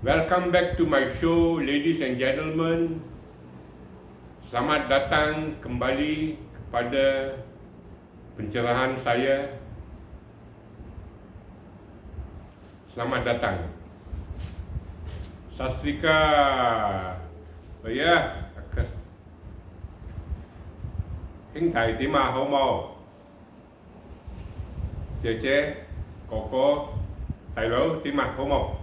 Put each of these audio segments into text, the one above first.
Welcome back to my show, ladies and gentlemen. Selamat datang kembali kepada pencerahan saya. Selamat datang. Sastrika. Oh ya, Hinh thầy tí mà hổ mồ. Chế, cô, thầy lỗ tí mà hổ mồ.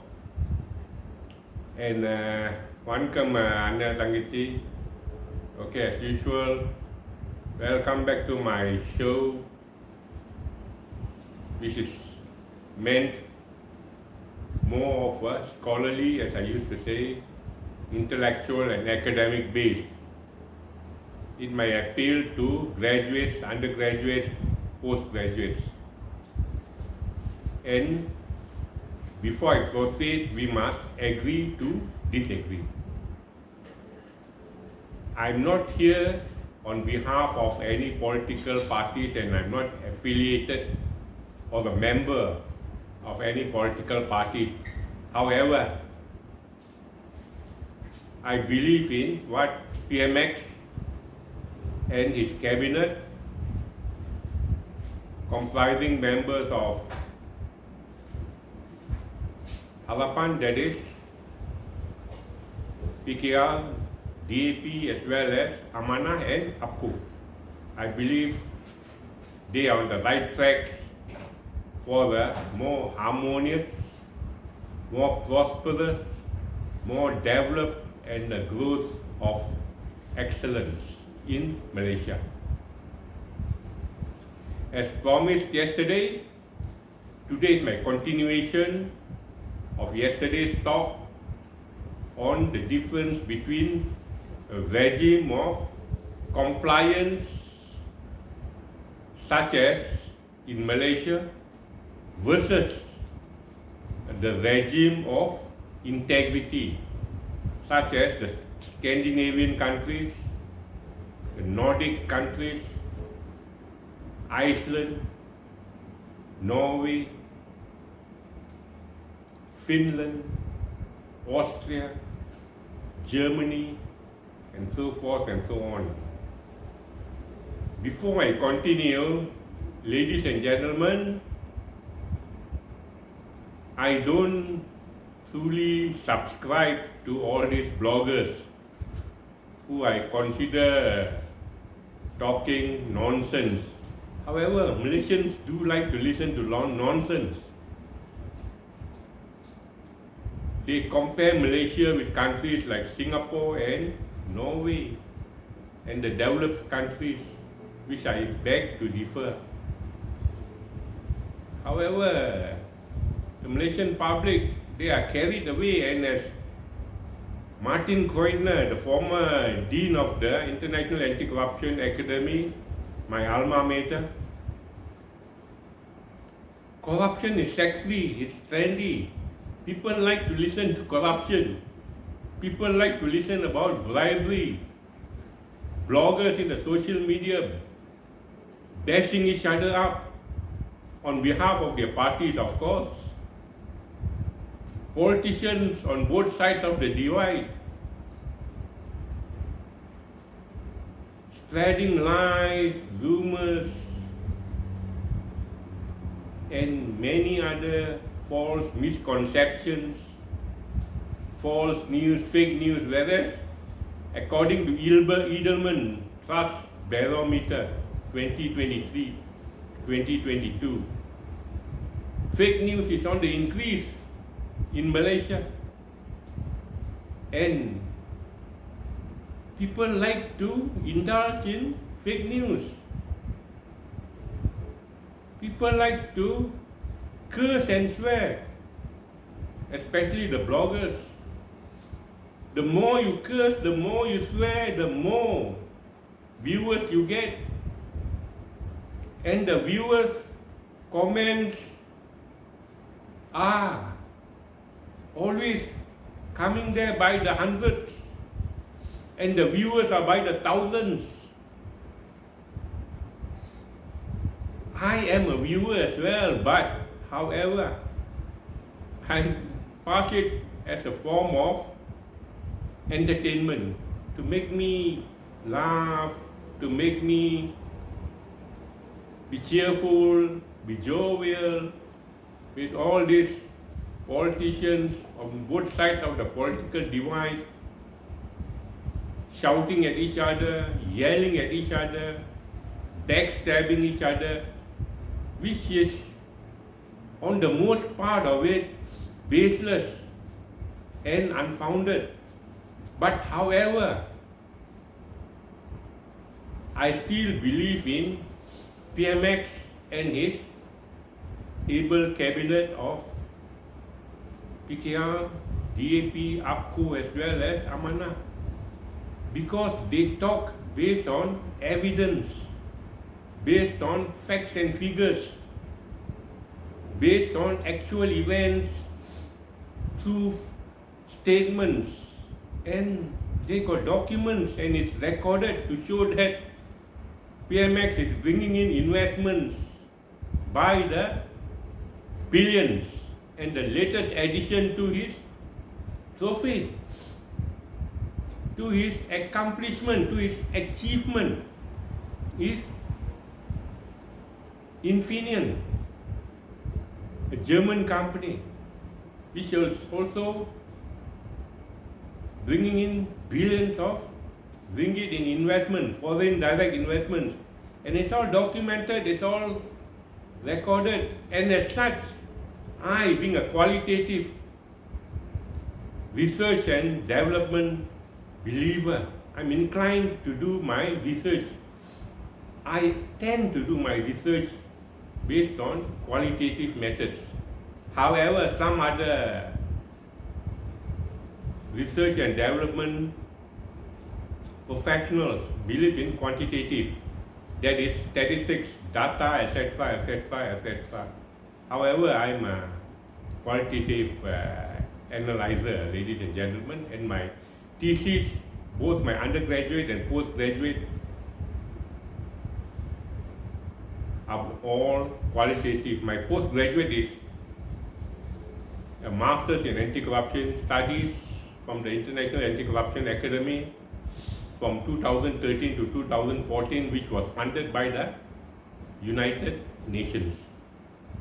And welcome Anda Tangichi. Okay, as usual, welcome back to my show, which is meant more of a scholarly, as I used to say, intellectual and academic based. It may appeal to graduates, undergraduates, postgraduates. And before I proceed, we must agree to disagree. I'm not here on behalf of any political parties, and I'm not affiliated or a member of any political party. However, I believe in what PMX and his cabinet, comprising members of Harapan, that is PKR, DAP, as well as Amanah and APCO. I believe they are on the right track for the more harmonious, more prosperous, more developed and the growth of excellence in Malaysia. As promised yesterday, today is my continuation of yesterday's talk on the difference between a regime of compliance, such as in Malaysia, versus the regime of integrity, such as the Scandinavian countries, the Nordic countries, Iceland, Norway, Finland, Austria, Germany, and so forth and so on. Before I continue, ladies and gentlemen, I don't truly subscribe to all these bloggers who I consider talking nonsense. However, Malaysians do like to listen to nonsense. They compare Malaysia with countries like Singapore and Norway and the developed countries, which I beg to differ. However, the Malaysian public, they are carried away, and as Martin Kreutner, the former Dean of the International Anti-Corruption Academy, my alma mater, corruption is sexy, it's trendy. People like to listen to corruption. People like to listen about bribery. Bloggers in the social media bashing each other up on behalf of their parties, of course. Politicians on both sides of the divide spreading lies, rumors, and many other false misconceptions, false news, fake news, whereas according to Edelman Trust Barometer 2023-2022, fake news is on the increase in Malaysia, and people like to indulge in fake news. People like to curse and swear, especially the bloggers. The more you curse, the more you swear, the more viewers you get. And the viewers' comments are always coming there by the hundreds, and the viewers are by the thousands. I am a viewer as well, but however, I pass it as a form of entertainment, to make me laugh, to make me be cheerful, be jovial, with all these politicians on both sides of the political divide, shouting at each other, yelling at each other, backstabbing each other, which is on the most part of it baseless and unfounded. But however, I still believe in PMX and his able cabinet of PKR, DAP, APCO as well as Amanah, because they talk based on evidence, based on facts and figures, based on actual events, through statements, and they got documents and it's recorded to show that PMX is bringing in investments by the billions, and the latest addition to his trophy, to his accomplishment, to his achievement is Infineon, a German company, which is also bringing in billions of ringgit in investment, foreign direct investments, and it's all documented, it's all recorded, and as such, I, being a qualitative research and development believer, I'm inclined to do my research. I tend to do my research based on qualitative methods. However, some other research and development professionals believe in quantitative, that is statistics, data, etc., etc., etc. However, I'm a qualitative analyzer, ladies and gentlemen, and my thesis, both my undergraduate and postgraduate, are all qualitative. My postgraduate is a master's in anti-corruption studies from the International Anti-Corruption Academy from 2013 to 2014, which was funded by the United Nations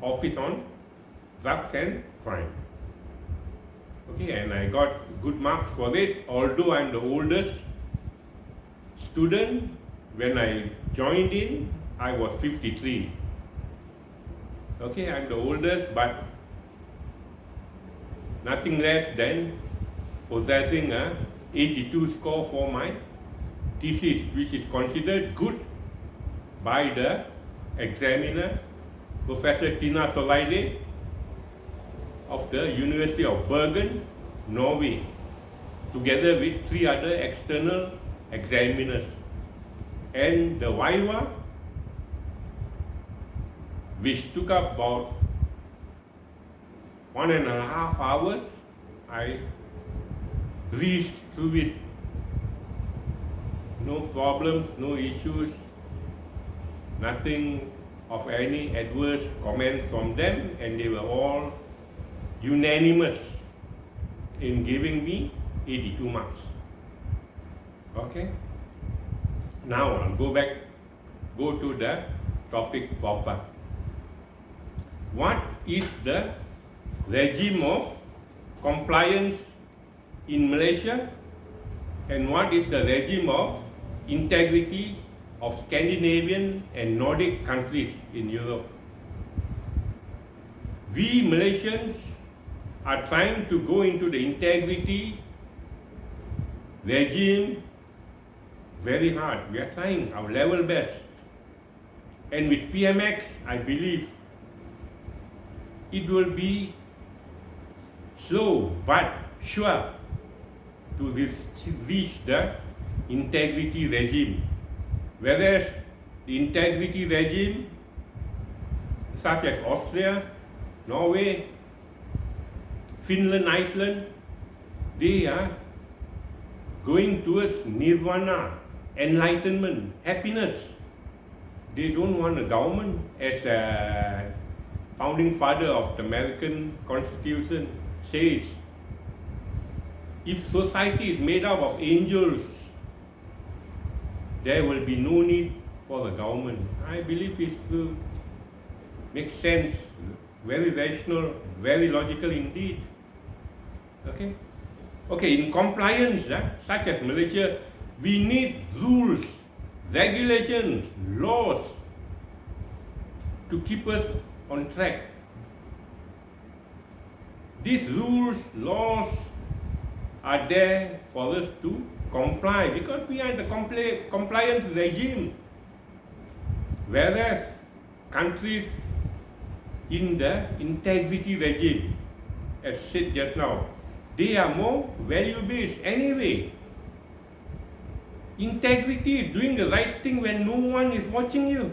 Office on Drugs and Crime. Okay, and I got good marks for it, although I'm the oldest student. When I joined in, I was 53. Okay, I'm the oldest, but nothing less than possessing a 82 score for my thesis, which is considered good by the examiner, Professor Tina Soleide of the University of Bergen, Norway, together with 3 other external examiners. And the Viva, which took up about 1.5 hours, I breezed through it. No problems, no issues, nothing of any adverse comments from them, and they were all unanimous in giving me 82 marks. Okay? Now I'll go to the topic proper. What is the regime of compliance in Malaysia, and what is the regime of integrity of Scandinavian and Nordic countries in Europe? We Malaysians are trying to go into the integrity regime very hard. We are trying our level best. And with PMX, I believe it will be slow but sure to reach the integrity regime. Whereas the integrity regime, such as Austria, Norway, Finland, Iceland, they are going towards nirvana, enlightenment, happiness. They don't want a government, as a founding father of the American Constitution says. if society is made up of angels, there will be no need for the government. I believe it makes sense, very rational, very logical indeed. Okay, in compliance, such as Malaysia, we need rules, regulations, laws to keep us on track. These rules, laws are there for us to comply because we are in the compliance regime. Whereas countries in the integrity regime, as said just now, they are more value-based anyway. Integrity is doing the right thing when no one is watching you.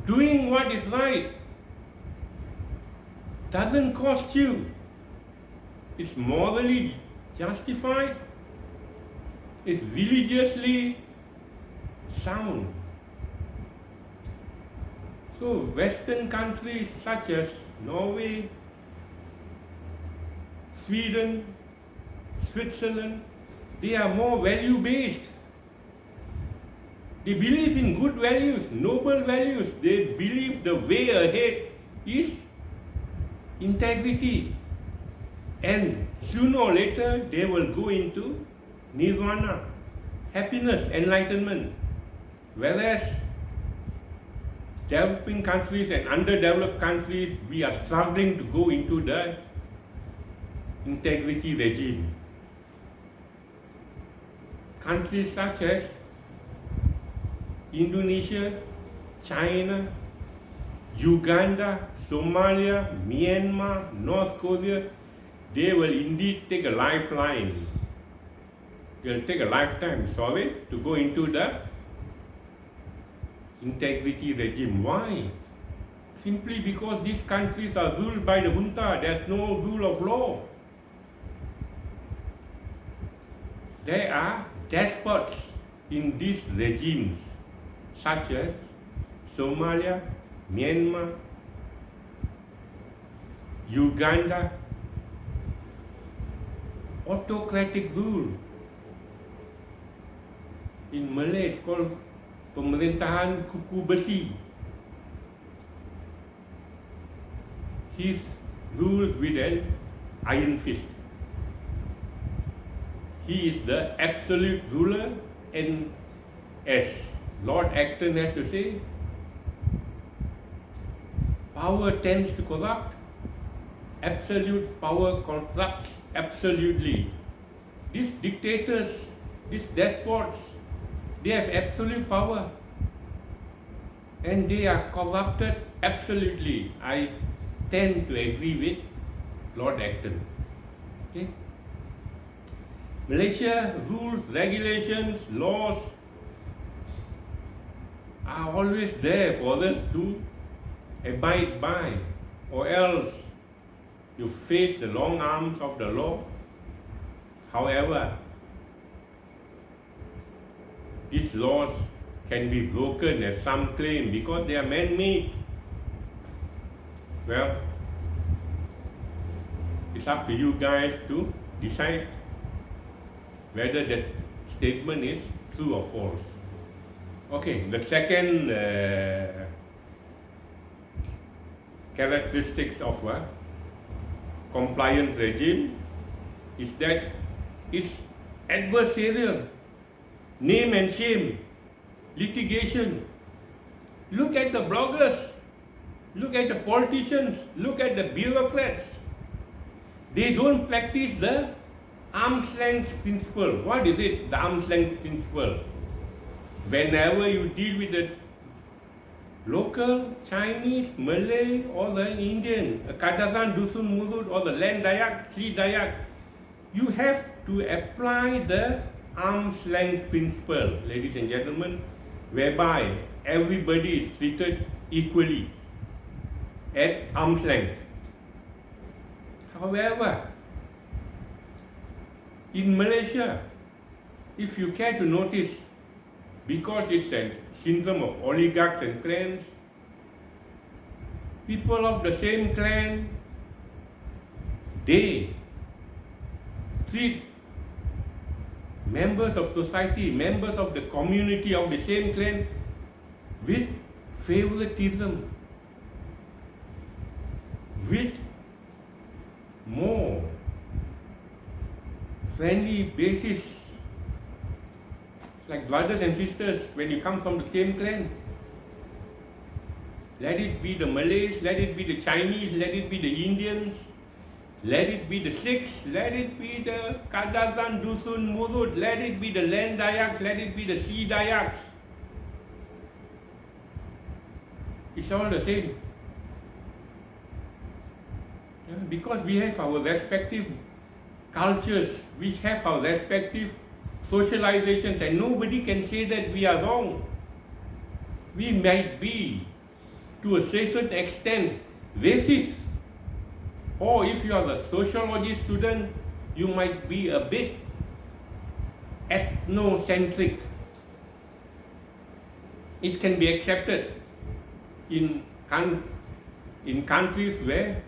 Doing what is right doesn't cost you. It's morally justified. It's religiously sound. So Western countries such as Norway, Sweden, Switzerland, they are more value-based. They believe in good values, noble values. They believe the way ahead is integrity. And sooner or later, they will go into nirvana, happiness, enlightenment. Whereas developing countries and underdeveloped countries, we are struggling to go into the integrity regime. Countries such as Indonesia, China, Uganda, Somalia, Myanmar, North Korea, they will indeed take a lifeline. They'll take a lifetime, to go into the integrity regime. Why? Simply because these countries are ruled by the junta. There's no rule of law. There are despots in these regimes, such as Somalia, Myanmar, Uganda. Autocratic rule. In Malay, it's called pemerintahan kuku besi. He's ruled with an iron fist. He is the absolute ruler, and as Lord Acton has to say, power tends to corrupt. Absolute power corrupts absolutely. These dictators, these despots, they have absolute power and they are corrupted absolutely. I tend to agree with Lord Acton. Okay? Malaysia rules, regulations, laws are always there for us to abide by, or else you face the long arms of the law. However, these laws can be broken, as some claim, because they are man-made. Well, it's up to you guys to decide whether that statement is true or false. Okay, the second characteristics of a compliance regime is that it's adversarial, name and shame, litigation. Look at the bloggers, look at the politicians, look at the bureaucrats. They don't practice the arm's length principle. What is it, the arm's length principle? Whenever you deal with the local, Chinese, Malay, or the Indian, Kadazan, Dusun, Murud, or the Land Dayak, Sri Dayak, you have to apply the arm's length principle, ladies and gentlemen, whereby everybody is treated equally at arm's length. However, in Malaysia, if you care to notice, because it's a syndrome of oligarchs and clans, people of the same clan, they treat members of society, members of the community of the same clan with favoritism, with more friendly basis, like brothers and sisters when you come from the same clan. Let it be the Malays, let it be the Chinese, let it be the Indians, let it be the Sikhs, let it be the Kadazan, Dusun, Murud, let it be the Land Dayaks, let it be the Sea Dayaks. It's all the same. Because we have our respective cultures, we have our respective socializations, and nobody can say that we are wrong. We might be, to a certain extent, racist. Or if you are a sociology student, you might be a bit ethnocentric. It can be accepted in countries where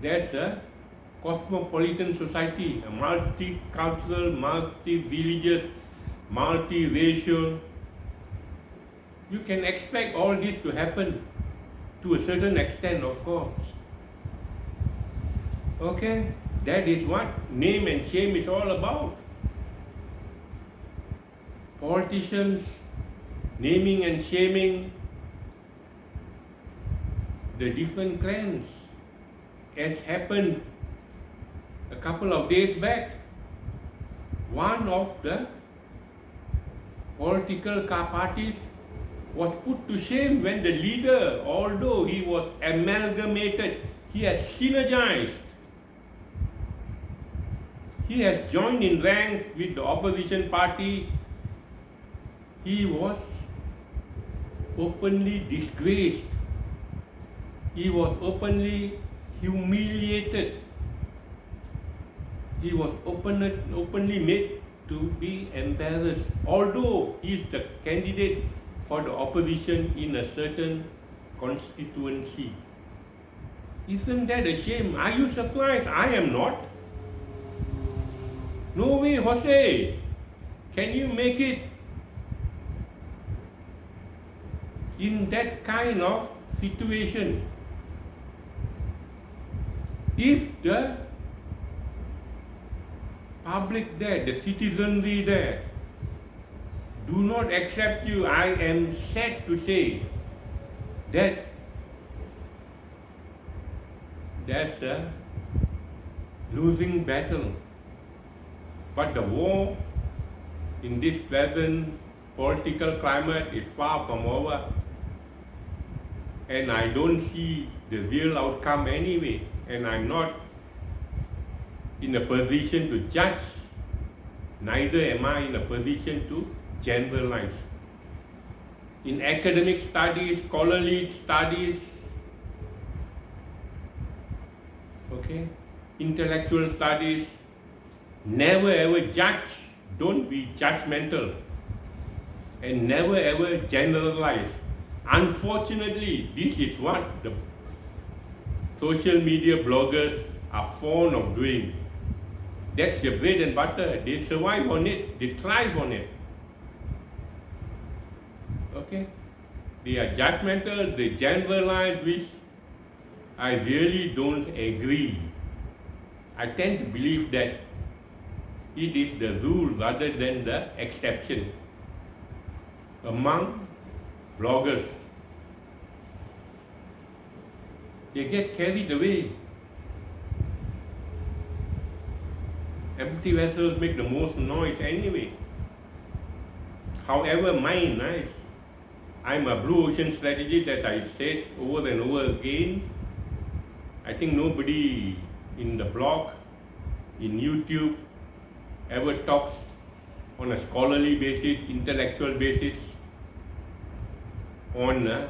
there's a cosmopolitan society, a multicultural, multi-religious, multi-racial. You can expect all this to happen to a certain extent, of course. Okay, that is what name and shame is all about. Politicians naming and shaming the different clans, as happened a couple of days back. One of the political parties was put to shame when the leader, although he was amalgamated, he has synergized. He has joined in ranks with the opposition party. He was openly disgraced. He was openly humiliated. He was openly made to be embarrassed, although he is the candidate for the opposition in a certain constituency. Isn't that a shame? Are you surprised? I am not. No way, Jose. Can you make it in that kind of situation? If the public there, the citizenry there, do not accept you, I am sad to say that that's a losing battle. But the war in this present political climate is far from over. And I don't see the real outcome anyway. And I'm not in a position to judge. Neither am I in a position to generalize. In academic studies, scholarly studies, okay, intellectual studies, never ever judge, don't be judgmental, and never ever generalize. Unfortunately, this is what the social media bloggers are fond of doing. That's their bread and butter. They survive on it, they thrive on it. Okay? They are judgmental, they generalize, which I really don't agree. I tend to believe that it is the rule rather than the exception. Among bloggers, they get carried away. Empty vessels make the most noise anyway. However, mine, I'm a blue ocean strategist, as I said over and over again. I think nobody in the blog, in YouTube, ever talks on a scholarly basis, intellectual basis, on a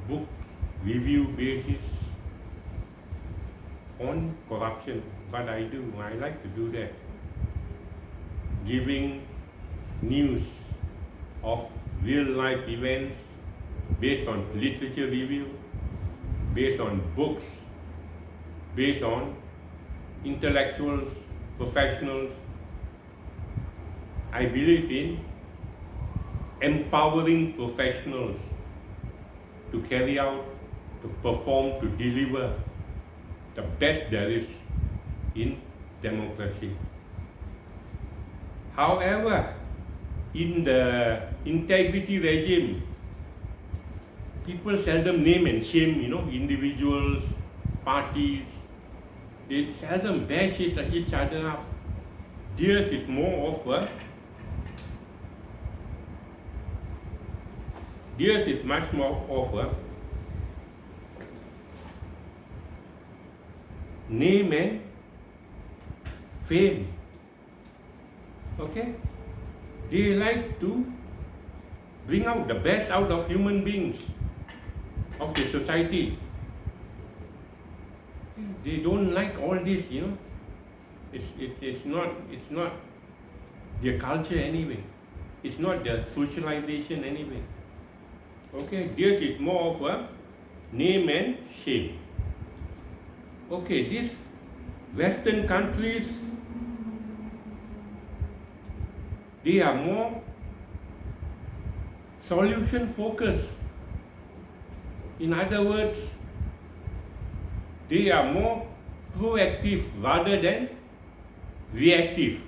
book review basis, on corruption. But I like to do that. Giving news of real life events based on literature review, based on books, based on intellectuals, professionals. I believe in empowering professionals to carry out, to perform, to deliver the best there is in democracy. However, in the integrity regime, people seldom name and shame, individuals, parties. They seldom bash each other up. Theirs is more of a, theirs is much more of a name and fame. Okay? They like to bring out the best out of human beings, of the society. They don't like all this, It's not their culture anyway. It's not their socialization anyway. Okay, this is more of a name and shame. Okay, these Western countries, they are more solution focused. In other words, they are more proactive rather than reactive.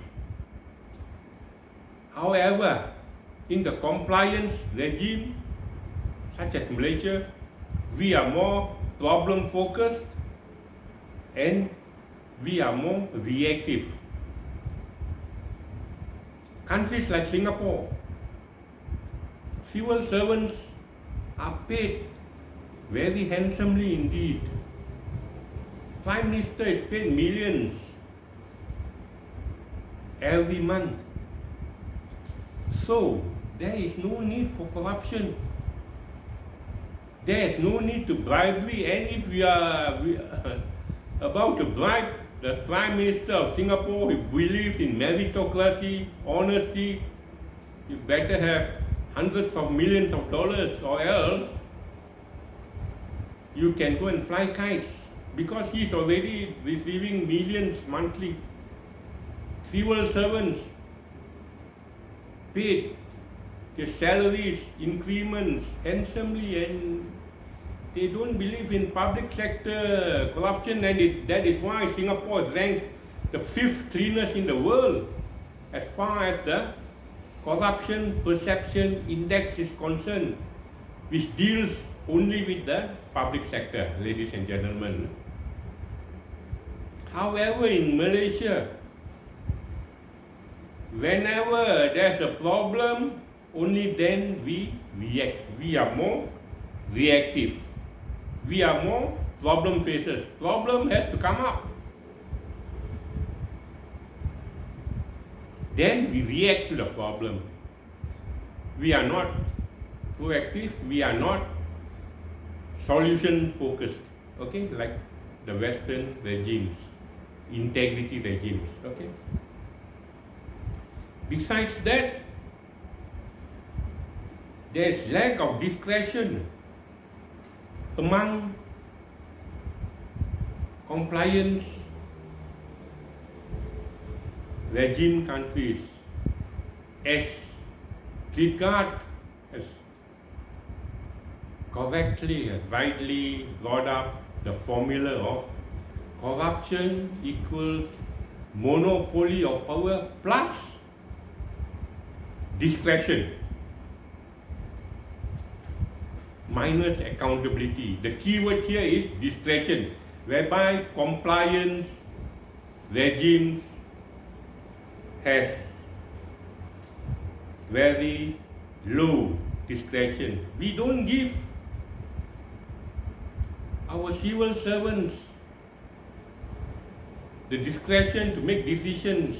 However, in the compliance regime, such as Malaysia, we are more problem focused and we are more reactive. Countries like Singapore, civil servants are paid very handsomely indeed. Prime Minister is paid millions every month. So there is no need for corruption. There is no need to bribery, and if we are about to bribe the Prime Minister of Singapore, who believes in meritocracy, honesty, you better have hundreds of millions of dollars, or else you can go and fly kites, because he's already receiving millions monthly. Civil servants paid their salaries, increments handsomely, and they don't believe in public sector corruption, and that is why Singapore is ranked the 5th cleanest in the world as far as the corruption perception index is concerned, which deals only with the public sector, ladies and gentlemen. However, in Malaysia, whenever there's a problem, only then we react. We are more reactive. We are more problem facers. Problem has to come up. Then we react to the problem. We are not proactive. We are not solution focused. Okay, like the Western regimes, integrity regimes. Okay. Besides that, there is lack of discretion among compliance regime countries, as Trigard has correctly, has rightly brought up the formula of corruption equals monopoly of power plus discretion minus accountability. The key word here is discretion, whereby compliance regimes has very low discretion. We don't give our civil servants the discretion to make decisions,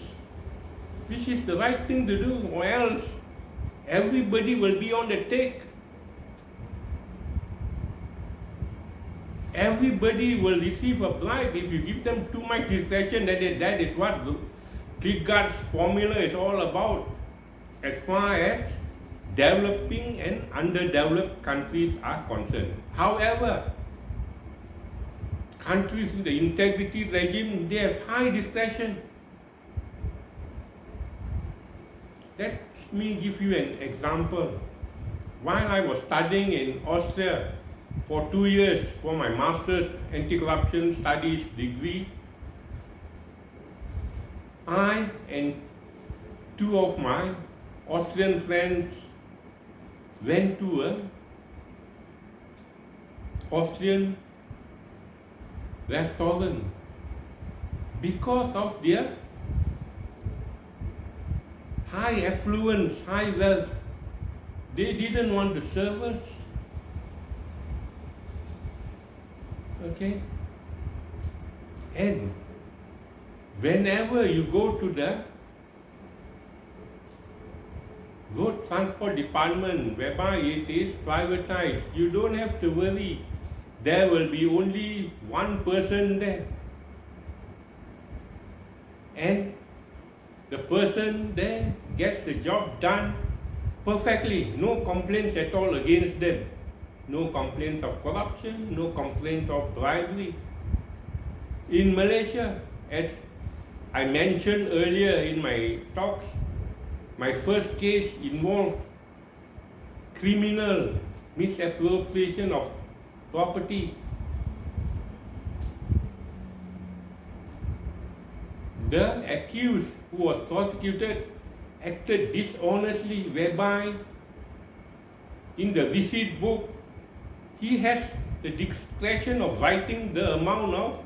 which is the right thing to do, or else everybody will be on the take. Everybody will receive a bribe if you give them too much discretion. That is what Trigard's formula is all about, as far as developing and underdeveloped countries are concerned. However, countries in the integrity regime, they have high discretion. Let me give you an example. While I was studying in Austria for 2 years for my master's anti-corruption studies degree, I and two of my Austrian friends went to an Austrian restaurant because of their high affluence, high wealth. They didn't want to serve us. Okay? And whenever you go to the road transport department whereby it is privatized, you don't have to worry. There will be only one person there. And the person there gets the job done perfectly. No complaints at all against them. No complaints of corruption, no complaints of bribery. In Malaysia, as I mentioned earlier in my talks, my first case involved criminal misappropriation of property. The accused who was prosecuted acted dishonestly, whereby in the receipt book he has the discretion of writing the amount of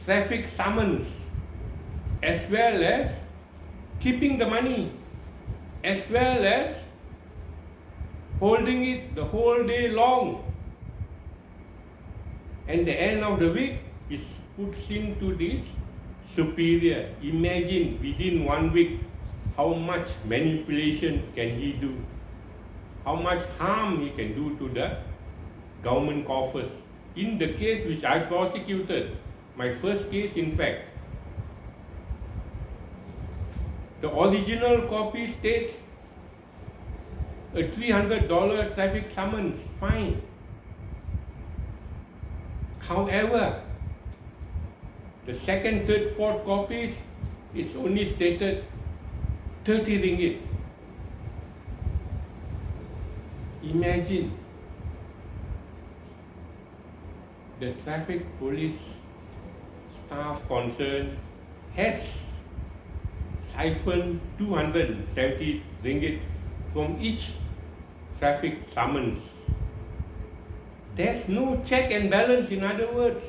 traffic summons as well as keeping the money, as well as holding it the whole day long. And the end of the week is put into this superior. Imagine within 1 week how much manipulation can he do, how much harm he can do to the government coffers. In the case which I prosecuted, my first case in fact, the original copy states a $300 traffic summons fine. However, the second, third, fourth copies, it's only stated 30 ringgit. Imagine the traffic police staff concerned has siphoned 270 ringgit from each traffic summons. There's no check and balance, in other words.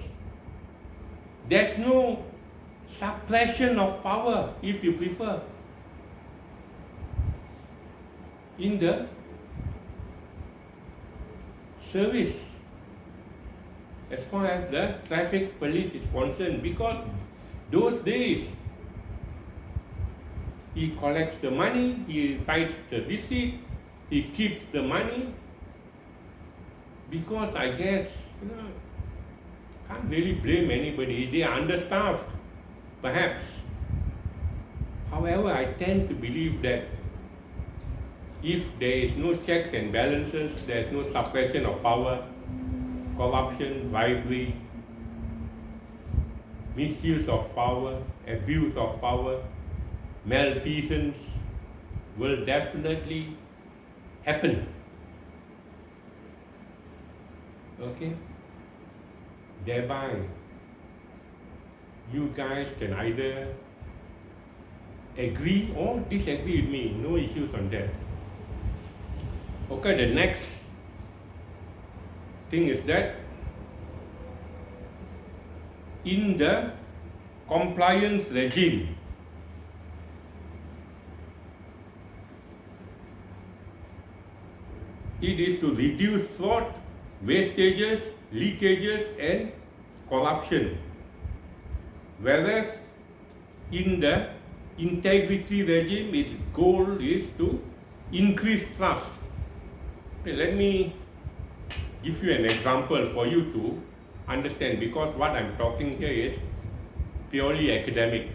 There's no suppression of power, if you prefer, in the service as far as the traffic police is concerned, because those days he collects the money, he writes the receipt, he keeps the money, because I guess, can't really blame anybody. They are understaffed, perhaps. However, I tend to believe that if there is no checks and balances, there is no suppression of power, corruption, bribery, misuse of power, abuse of power, malfeasance will definitely happen. Okay? Thereby, you guys can either agree or disagree with me. No issues on that. Okay, the next thing is that in the compliance regime, it is to reduce fraud, wastages, leakages and corruption. Whereas in the integrity regime, its goal is to increase trust. Okay, let me give you an example for you to understand, because what I'm talking here is purely academic.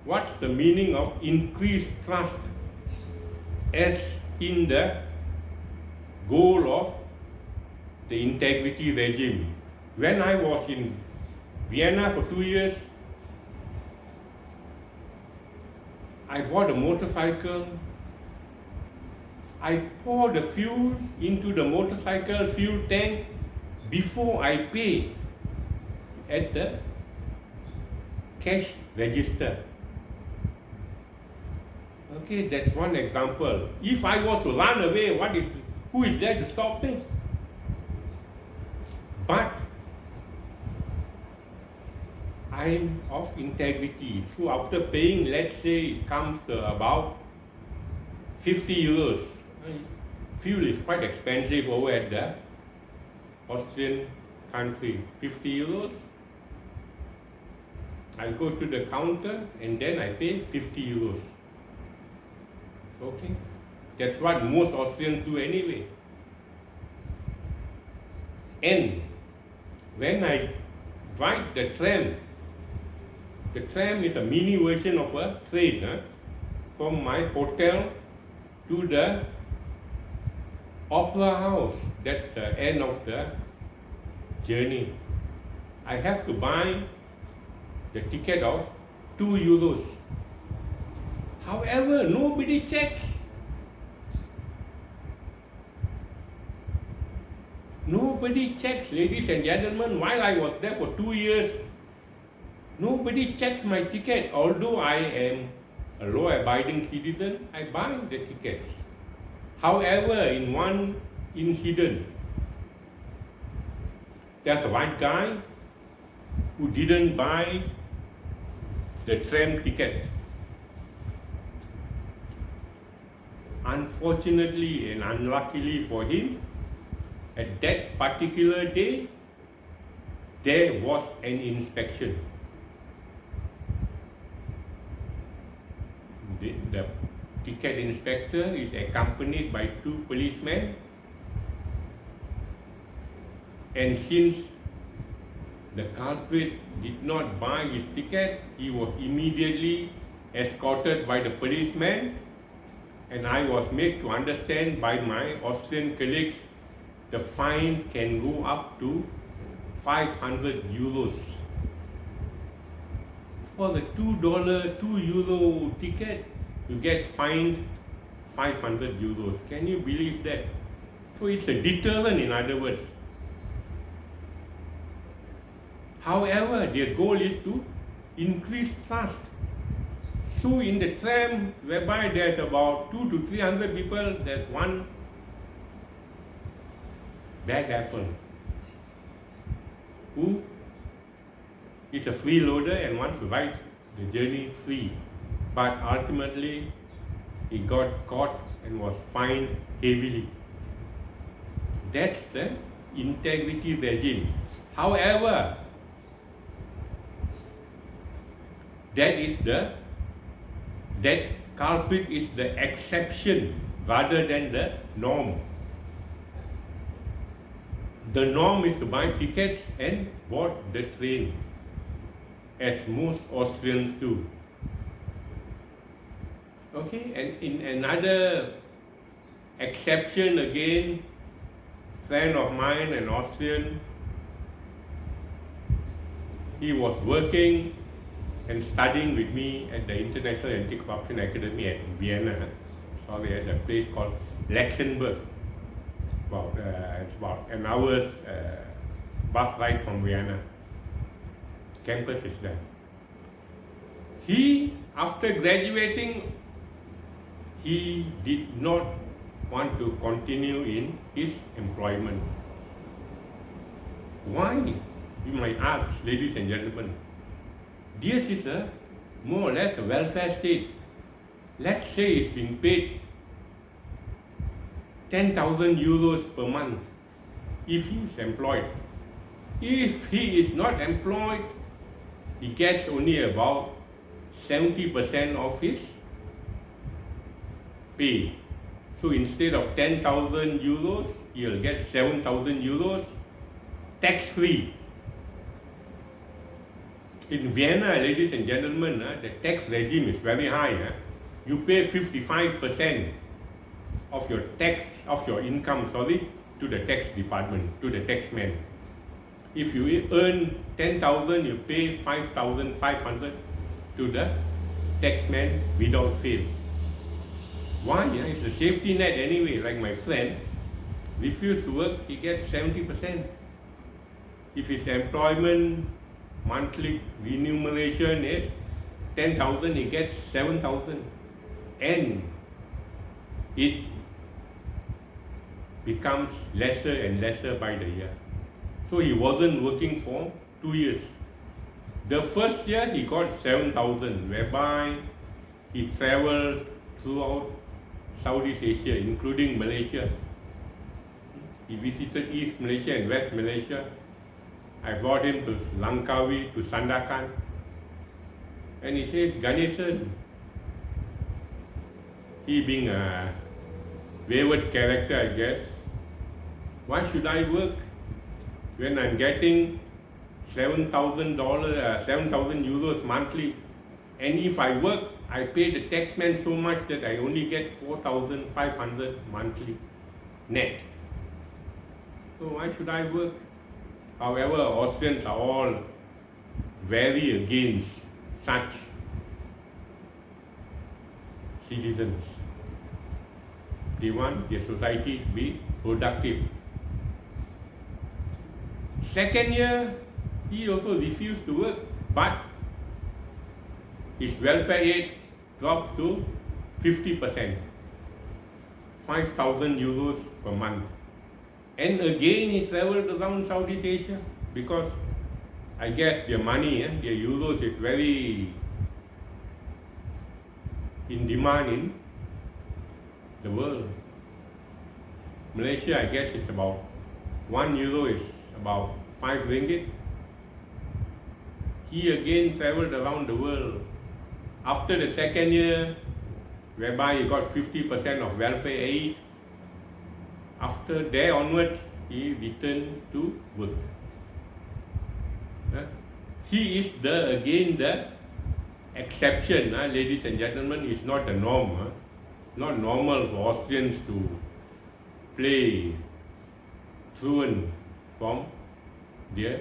What's the meaning of increased trust as in the goal of the integrity regime? When I was in Vienna for 2 years, I bought a motorcycle. I poured the fuel into the motorcycle fuel tank before I pay at the cash register. Okay, that's one example. If I was to run away, who is there to stop me? But I'm of integrity. So after paying, let's say it comes to about 50 euros. Fuel is quite expensive over at the Austrian country. 50 euros. I go to the counter and then I pay 50 euros. Okay? That's what most Austrians do anyway. And when I ride the tram is a mini version of a train, from my hotel to the opera house. That's the end of the journey. I have to buy the ticket of 2 euros. However, nobody checks. Nobody checks, ladies and gentlemen. While I was there for 2 years, nobody checks my ticket. Although I am a law-abiding citizen, I buy the tickets. However, in one incident, there's a white guy who didn't buy the tram ticket. Unfortunately and unluckily for him, at that particular day, there was an inspection. The ticket inspector is accompanied by 2 policemen, and since the culprit did not buy his ticket, he was immediately escorted by the policeman, and I was made to understand by my Austrian colleagues the fine can go up to 500 euros. For the €2 ticket, you get fined 500 euros. Can you believe that? So it's a deterrent, in other words. However, their goal is to increase trust. So in the tram, whereby there's about 200 to 300 people, there's one bad apple who is a freeloader and wants to ride the journey free. But ultimately, he got caught and was fined heavily. That's the integrity regime. However, that culprit is the exception rather than the norm. The norm is to buy tickets and board the train, as most Austrians do. Okay, and in another exception again, friend of mine, an Austrian, he was working and studying with me at the International Anti-Corruption Academy at Vienna, at a place called Luxembourg. It's about an hour's bus ride from Vienna. Campus is there. He, after graduating, he did not want to continue in his employment. Why? You might ask, ladies and gentlemen. This is more or less a welfare state. Let's say it's being paid 10,000 euros per month if he is employed. If he is not employed, he gets only about 70% of his pay. So instead of 10,000 euros, he'll get 7,000 euros tax-free. In Vienna, ladies and gentlemen, the tax regime is very high. You pay 55% of your income, to the tax department, to the taxman. If you earn 10,000, you pay 5,500 to the taxman without fail. Why? It's a safety net anyway. Like my friend, refused to work, he gets 70%. If his employment monthly remuneration is 10,000, he gets 7,000. And it becomes lesser and lesser by the year. So he wasn't working for 2 years. The first year he got 7,000, whereby he traveled throughout Southeast Asia, including Malaysia. He visited East Malaysia and West Malaysia. I brought him to Langkawi, to Sandakan. And he says, Ganesan, he being a wayward character, I guess, why should I work when I'm getting $7,000, 7,000 euros monthly? And if I work, I pay the taxman so much that I only get 4,500 monthly net. So why should I work? However, Austrians are all very against such citizens. They want their society to be productive. Second year, he also refused to work, but his welfare aid drops to 50%, 5,000 euros per month. And again, he traveled around Southeast Asia because I guess their money, their euros is very in demand in the world. Malaysia, I guess it's about 1 euro is about 5 ringgit. He again traveled around the world. After the second year, whereby he got 50% of welfare aid, after there onwards, he returned to work. He is again the exception, ladies and gentlemen. It's not the norm. Not normal for Austrians to play truant from their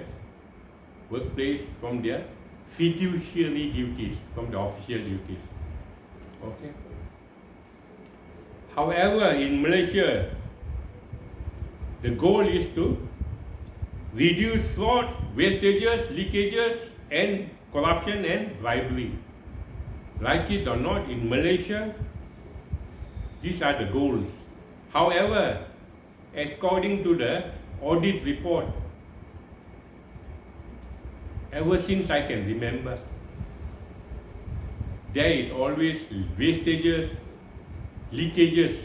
workplace, from their fiduciary duties, from the official duties. Okay. However, in Malaysia, the goal is to reduce fraud, wastages, leakages, and corruption and bribery. Like it or not, in Malaysia, these are the goals. However, according to the audit report, ever since I can remember, there is always wastages, leakages,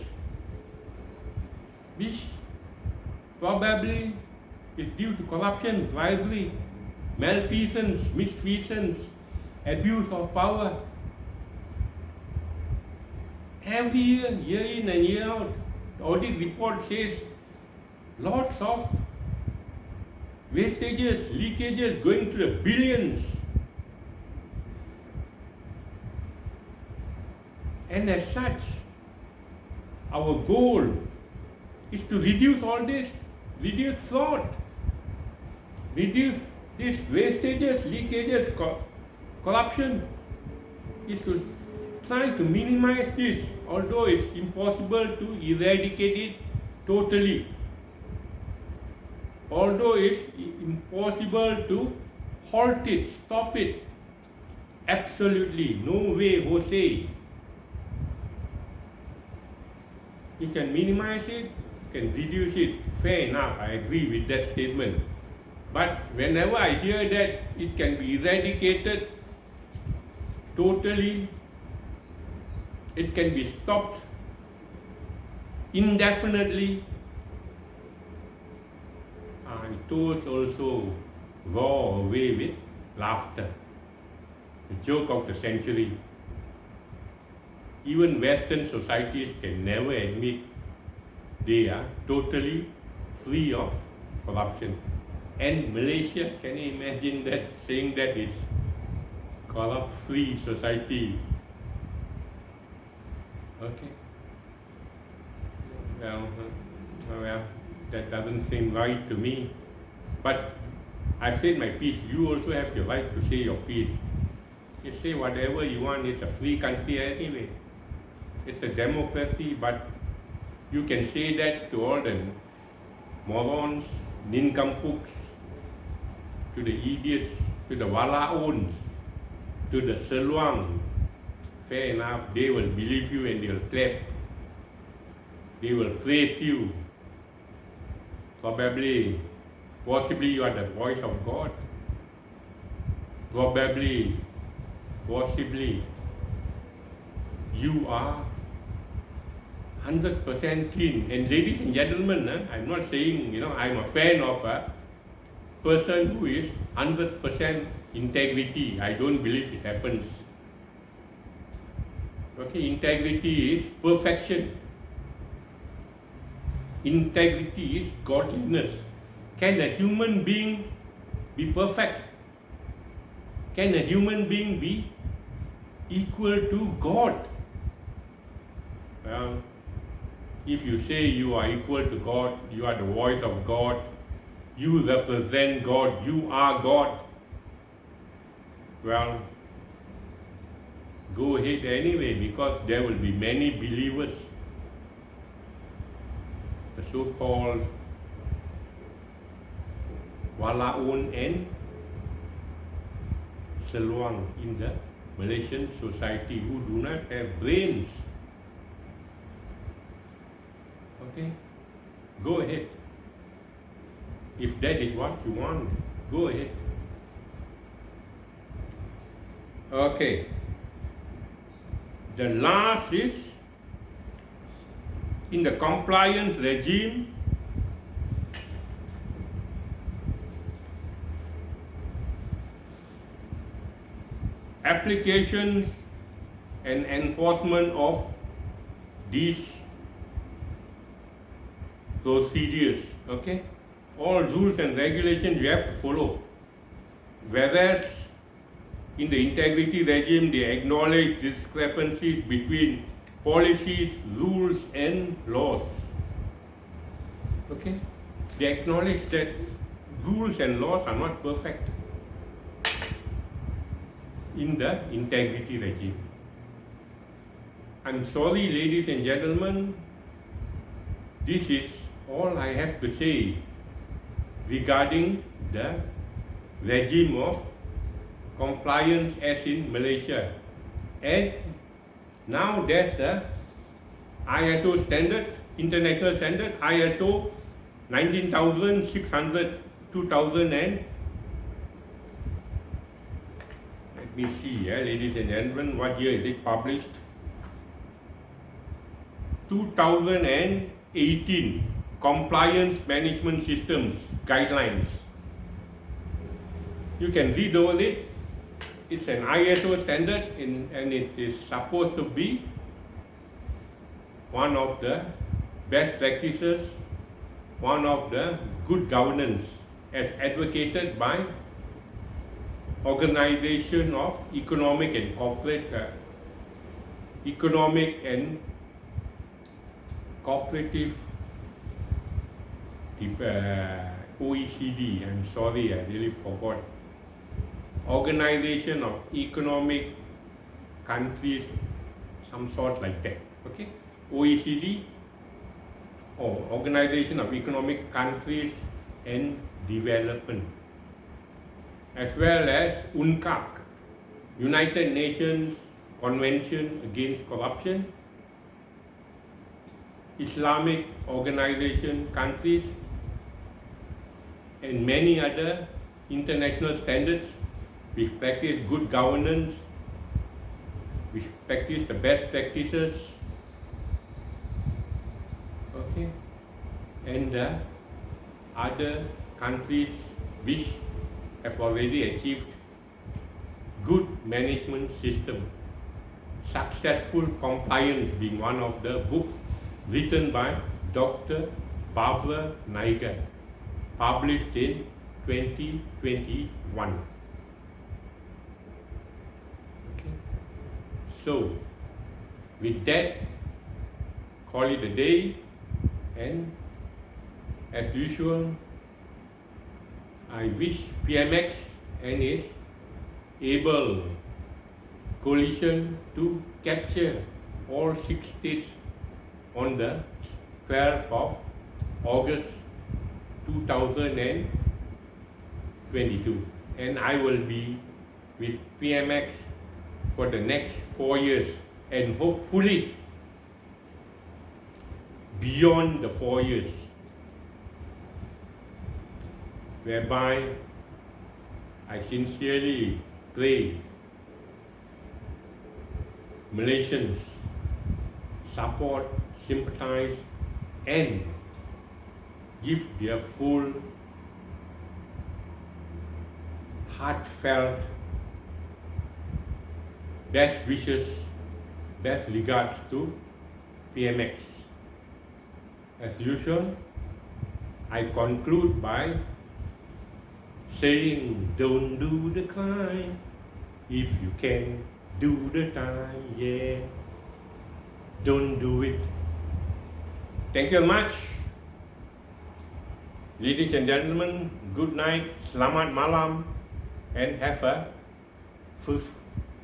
which probably is due to corruption, bribery, malfeasance, misfeasance, abuse of power. Every year, year in and year out, the audit report says lots of wastages, leakages going to the billions. And as such, our goal is to reduce all this, reduce fraud, reduce these wastages, leakages, corruption, is to try to minimize this, although it's impossible to eradicate it totally. Although it's impossible to halt it, stop it, absolutely no way, Jose. You can minimize it, can reduce it, fair enough, I agree with that statement. But whenever I hear that it can be eradicated totally, it can be stopped indefinitely, those also roar away with laughter. The joke of the century. Even Western societies can never admit they are totally free of corruption. And Malaysia, can you imagine that, saying that it's corrupt-free society? Okay. Well, that doesn't seem right to me. But I said my piece. You also have the right to say your piece. You say whatever you want. It's a free country anyway. It's a democracy, but you can say that to all the morons, nincompoops, to the idiots, to the walaons, to the seluang. Fair enough, they will believe you and they will clap. They will praise you. Probably, possibly you are the voice of God. Probably, possibly, you are 100% clean. And ladies and gentlemen, I'm not saying, I'm a fan of a person who is 100% integrity. I don't believe it happens. Okay, integrity is perfection. Integrity is godliness. Can a human being be perfect? Can a human being be equal to God? Well, if you say you are equal to God, you are the voice of God, you represent God, you are God, well, go ahead anyway, because there will be many believers, the so-called walaun and seluang in the Malaysian society who do not have brains. Okay, go ahead. If that is what you want, go ahead. Okay. The last is in the compliance regime. Applications and enforcement of these procedures, okay? All rules and regulations you have to follow. Whereas in the integrity regime, they acknowledge discrepancies between policies, rules, and laws. Okay? They acknowledge that rules and laws are not perfect in the integrity regime. I'm sorry, ladies and gentlemen, this is all I have to say regarding the regime of compliance as in Malaysia. And now there's a ISO standard, international standard, ISO 19600 2000 and let me see, ladies and gentlemen, what year is it published? 2018 Compliance Management Systems Guidelines. You can read over it. It's an ISO standard and it is supposed to be one of the best practices, one of the good governance as advocated by Organization of Economic and Cooperative OECD. I'm sorry, I really forgot. Organization of Economic Countries, some sort like that. Okay, OECD or Organization of Economic Countries and Development, as well as UNCAC, United Nations Convention Against Corruption, Islamic Organization countries, and many other international standards which practice good governance, which practice the best practices, okay, and other countries which have already achieved good management system. Successful Compliance being one of the books written by Dr. Barbara Naiga, published in 2021. Okay. So, with that, call it a day, and as usual, I wish PMX and its able coalition to capture all 6 states on the 12th of August 2022, and I will be with PMX for the next 4 years and hopefully beyond the 4 years, whereby I sincerely pray Malaysians support, sympathize and give their full heartfelt best wishes, best regards to PMX. As usual, I conclude by saying, don't do the crime if you can do the time, yeah. Don't do it. Thank you very much. Ladies and gentlemen, good night, selamat malam, and have a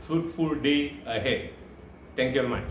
fruitful day ahead. Thank you very much.